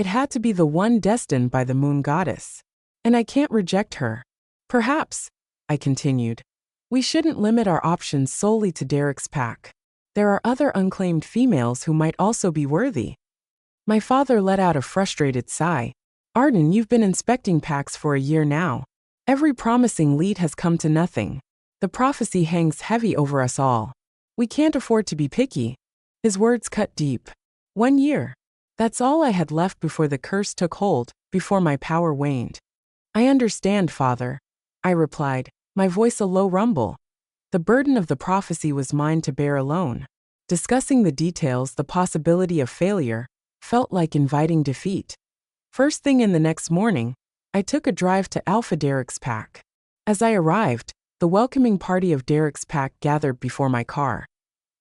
It had to be the one destined by the moon goddess. And I can't reject her. Perhaps, I continued, we shouldn't limit our options solely to Derek's pack. There are other unclaimed females who might also be worthy. My father let out a frustrated sigh. Arden, you've been inspecting packs for a year now. Every promising lead has come to nothing. The prophecy hangs heavy over us all. We can't afford to be picky. His words cut deep. 1 year. That's all I had left before the curse took hold, before my power waned. I understand, Father, I replied, my voice a low rumble. The burden of the prophecy was mine to bear alone. Discussing the details, the possibility of failure, felt like inviting defeat. First thing in the next morning, I took a drive to Alpha Derek's pack. As I arrived, the welcoming party of Derek's pack gathered before my car.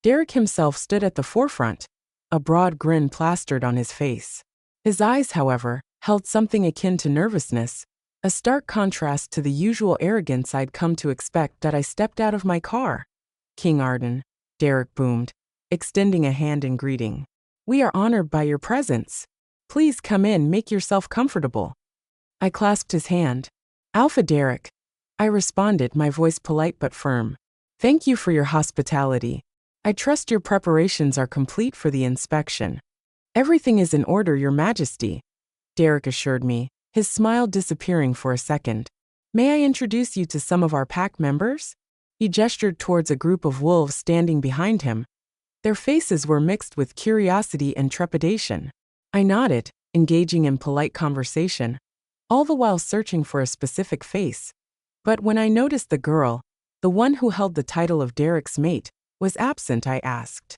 Derek himself stood at the forefront, a broad grin plastered on his face. His eyes, however, held something akin to nervousness, a stark contrast to the usual arrogance I'd come to expect that I stepped out of my car. King Arden, Derek boomed, extending a hand in greeting. We are honored by your presence. Please come in, make yourself comfortable. I clasped his hand. Alpha Derek, I responded, my voice polite but firm. Thank you for your hospitality. I trust your preparations are complete for the inspection. Everything is in order, Your Majesty, Derek assured me, his smile disappearing for a second. May I introduce you to some of our pack members? He gestured towards a group of wolves standing behind him. Their faces were mixed with curiosity and trepidation. I nodded, engaging in polite conversation, all the while searching for a specific face. But when I noticed the girl, the one who held the title of Derek's mate, was absent, I asked.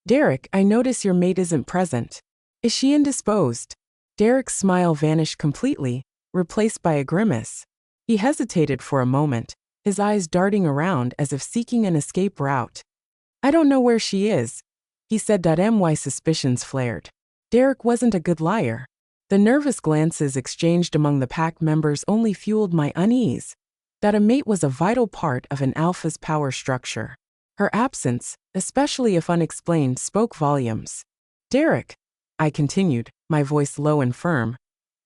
Derek, I notice your mate isn't present. Is she indisposed? Derek's smile vanished completely, replaced by a grimace. He hesitated for a moment, his eyes darting around as if seeking an escape route. I don't know where she is, he said. My suspicions flared. Derek wasn't a good liar. The nervous glances exchanged among the pack members only fueled my unease. That a mate was a vital part of an alpha's power structure. Her absence, especially if unexplained, spoke volumes. Derek, I continued, my voice low and firm,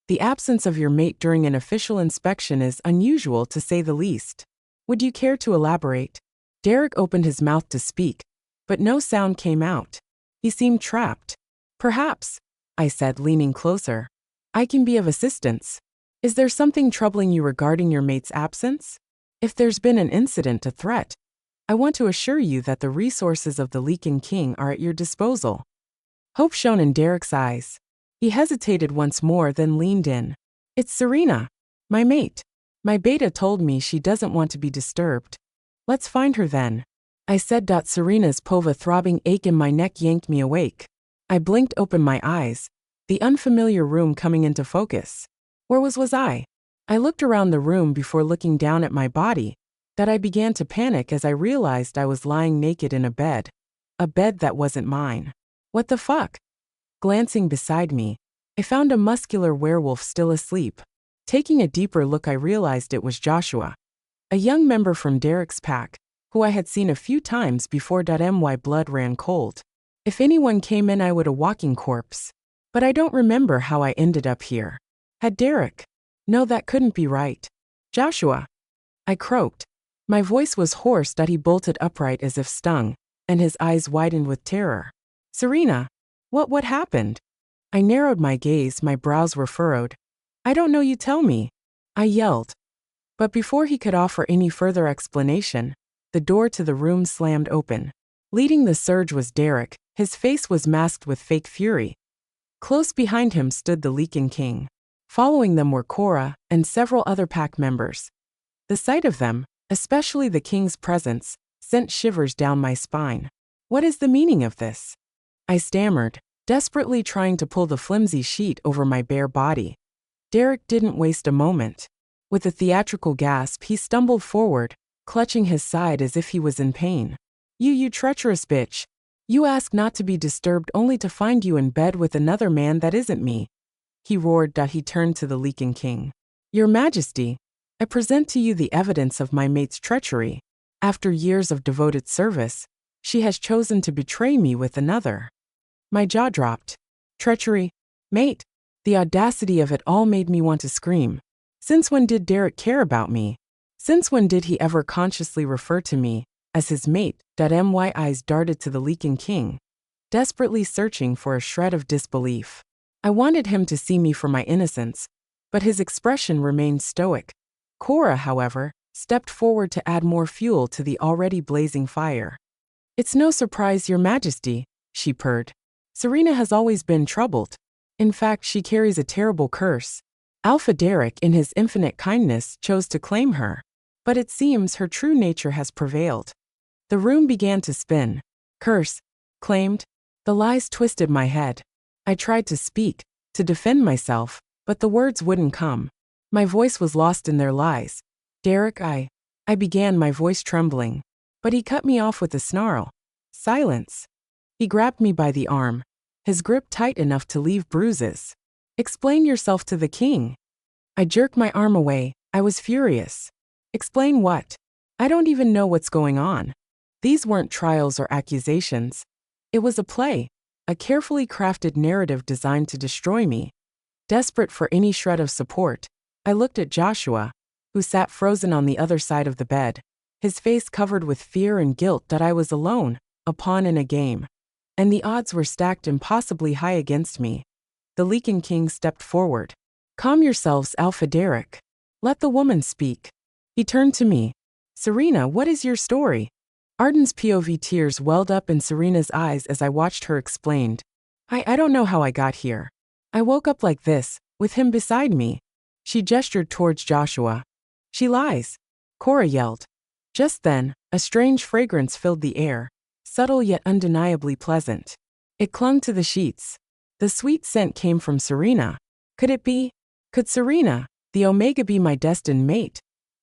the absence of your mate during an official inspection is unusual to say the least. Would you care to elaborate? Derek opened his mouth to speak, but no sound came out. He seemed trapped. Perhaps, I said, leaning closer, I can be of assistance. Is there something troubling you regarding your mate's absence? If there's been an incident, a threat, I want to assure you that the resources of the Lycan King are at your disposal. Hope shone in Derek's eyes. He hesitated once more, then leaned in. It's Serena, my mate. My beta told me she doesn't want to be disturbed. Let's find her then, I said. Serena's throbbing ache in my neck yanked me awake. I blinked open my eyes, the unfamiliar room coming into focus. Where was I? I looked around the room before looking down at my body. That I began to panic as I realized I was lying naked in a bed that wasn't mine. What the fuck? Glancing beside me, I found a muscular werewolf still asleep. Taking a deeper look, I realized it was Joshua, a young member from Derek's pack, who I had seen a few times before. My blood ran cold. If anyone came in, I would a walking corpse. But I don't remember how I ended up here. Had Derek? No, that couldn't be right. Joshua, I croaked. My voice was hoarse. He bolted upright as if stung, and his eyes widened with terror. Serena, what happened? I narrowed my gaze, my brows were furrowed. I don't know, you tell me, I yelled. But before he could offer any further explanation, the door to the room slammed open. Leading the surge was Derek, his face was masked with fake fury. Close behind him stood the Lycan King. Following them were Cora and several other pack members. The sight of them, especially the King's presence, sent shivers down my spine. What is the meaning of this? I stammered, desperately trying to pull the flimsy sheet over my bare body. Derek didn't waste a moment. With a theatrical gasp, he stumbled forward, clutching his side as if he was in pain. You treacherous bitch. You asked not to be disturbed only to find you in bed with another man that isn't me, he roared. He turned to the Lycan King. Your Majesty, I present to you the evidence of my mate's treachery. After years of devoted service, she has chosen to betray me with another. My jaw dropped. Treachery? Mate? The audacity of it all made me want to scream. Since when did Derek care about me? Since when did he ever consciously refer to me as his mate? My eyes darted to the Lycan King, desperately searching for a shred of disbelief. I wanted him to see me for my innocence, but his expression remained stoic. Cora, however, stepped forward to add more fuel to the already blazing fire. "It's no surprise, Your Majesty," she purred. "Serena has always been troubled. In fact, she carries a terrible curse. Alpha Derek, in his infinite kindness, chose to claim her. But it seems her true nature has prevailed." The room began to spin. Curse, claimed. The lies twisted my head. I tried to speak, to defend myself, but the words wouldn't come. My voice was lost in their lies. "Derek, I began, my voice trembling. But he cut me off with a snarl. "Silence." He grabbed me by the arm, his grip tight enough to leave bruises. "Explain yourself to the king." I jerked my arm away. I was furious. "Explain what? I don't even know what's going on." These weren't trials or accusations. It was a play, a carefully crafted narrative designed to destroy me. Desperate for any shred of support, I looked at Joshua, who sat frozen on the other side of the bed, his face covered with fear and guilt that I was alone, a pawn in a game. And the odds were stacked impossibly high against me. The Lycan King stepped forward. "Calm yourselves, Alpha Derek. Let the woman speak." He turned to me. "Serena, what is your story?" Arden's POV tears welled up in Serena's eyes as I watched her explain. I don't know how I got here. I woke up like this, with him beside me." She gestured towards Joshua. "She lies," Cora yelled. Just then, a strange fragrance filled the air, subtle yet undeniably pleasant. It clung to the sheets. The sweet scent came from Serena. Could it be? Could Serena, the Omega, be my destined mate?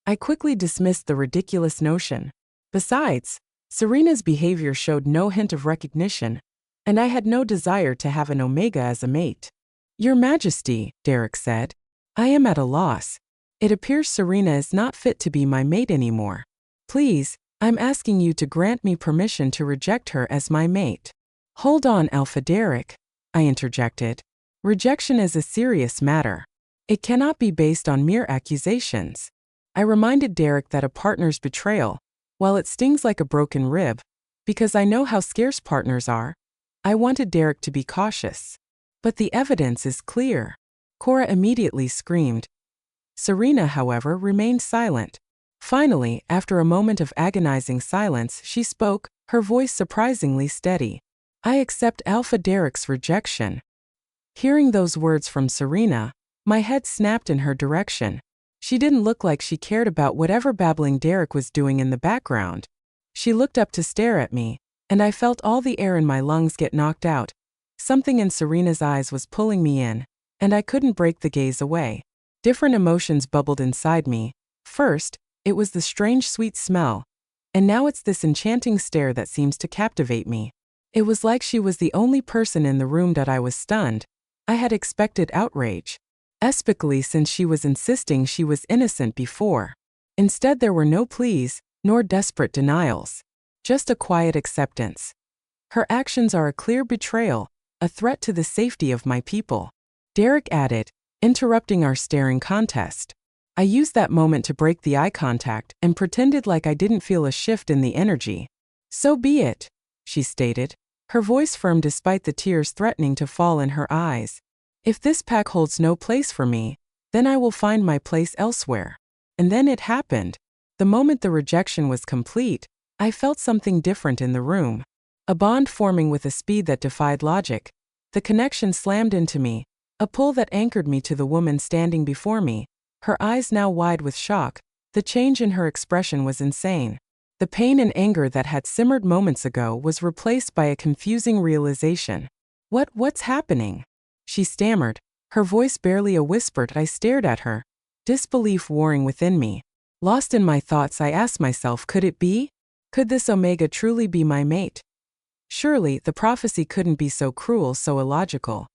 I quickly dismissed the ridiculous notion. Besides, Serena's behavior showed no hint of recognition, and I had no desire to have an Omega as a mate. "Your Majesty," Derek said, "I am at a loss. It appears Serena is not fit to be my mate anymore. Please, I'm asking you to grant me permission to reject her as my mate." "Hold on, Alpha Derek," I interjected. "Rejection is a serious matter. It cannot be based on mere accusations." I reminded Derek that a partner's betrayal, while it stings like a broken rib, because I know how scarce partners are, I wanted Derek to be cautious. "But the evidence is clear," Cora immediately screamed. Serena, however, remained silent. Finally, after a moment of agonizing silence, she spoke, her voice surprisingly steady. "I accept Alpha Derek's rejection." Hearing those words from Serena, my head snapped in her direction. She didn't look like she cared about whatever babbling Derek was doing in the background. She looked up to stare at me, and I felt all the air in my lungs get knocked out. Something in Serena's eyes was pulling me in, and I couldn't break the gaze away. Different emotions bubbled inside me. First, it was the strange sweet smell, and now it's this enchanting stare that seems to captivate me. It was like she was the only person in the room that I was stunned. I had expected outrage, especially since she was insisting she was innocent before. Instead, there were no pleas, nor desperate denials. Just a quiet acceptance. Her actions are a clear betrayal, a threat to the safety of my people, Derek added, interrupting our staring contest. I used that moment to break the eye contact and pretended like I didn't feel a shift in the energy. "So be it," she stated, her voice firm despite the tears threatening to fall in her eyes. "If this pack holds no place for me, then I will find my place elsewhere." And then it happened. The moment the rejection was complete, I felt something different in the room. A bond forming with a speed that defied logic. The connection slammed into me, a pull that anchored me to the woman standing before me, her eyes now wide with shock. The change in her expression was insane. The pain and anger that had simmered moments ago was replaced by a confusing realization. What's happening?" she stammered, her voice barely a whisper. I stared at her, disbelief warring within me. Lost in my thoughts, I asked myself, could it be? Could this Omega truly be my mate? Surely, the prophecy couldn't be so cruel, so illogical.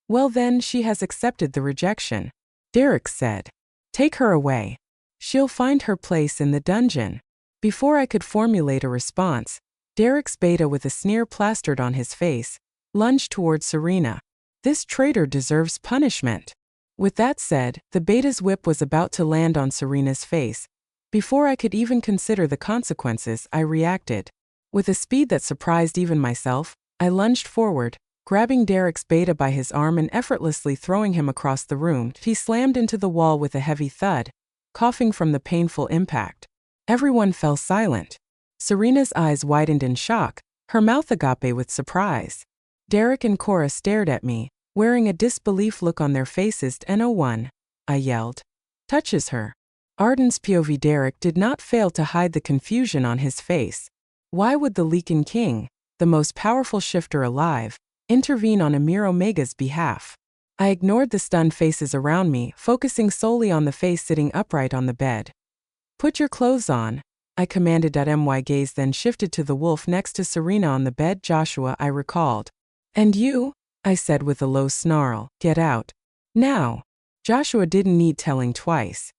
"Well then, she has accepted the rejection," Derek said. "Take her away. She'll find her place in the dungeon." Before I could formulate a response, Derek's beta, with a sneer plastered on his face, lunged toward Serena. This traitor deserves punishment. With that said, the beta's whip was about to land on Serena's face. Before I could even consider the consequences, I reacted. With a speed that surprised even myself, I lunged forward, grabbing Derek's beta by his arm and effortlessly throwing him across the room. He slammed into the wall with a heavy thud, coughing from the painful impact. Everyone fell silent. Serena's eyes widened in shock, her mouth agape with surprise. Derek and Cora stared at me, wearing a disbelief look on their faces. "No-one," I yelled, "touches her." Arden's POV. Derek did not fail to hide the confusion on his face. Why would the Lycan King, the most powerful shifter alive, intervene on Amir Omega's behalf? I ignored the stunned faces around me, focusing solely on the face sitting upright on the bed. "Put your clothes on," I commanded. My gaze then shifted to the wolf next to Serena on the bed. "Joshua," I recalled. "And you?" I said with a low snarl. "Get out. Now." Joshua didn't need telling twice.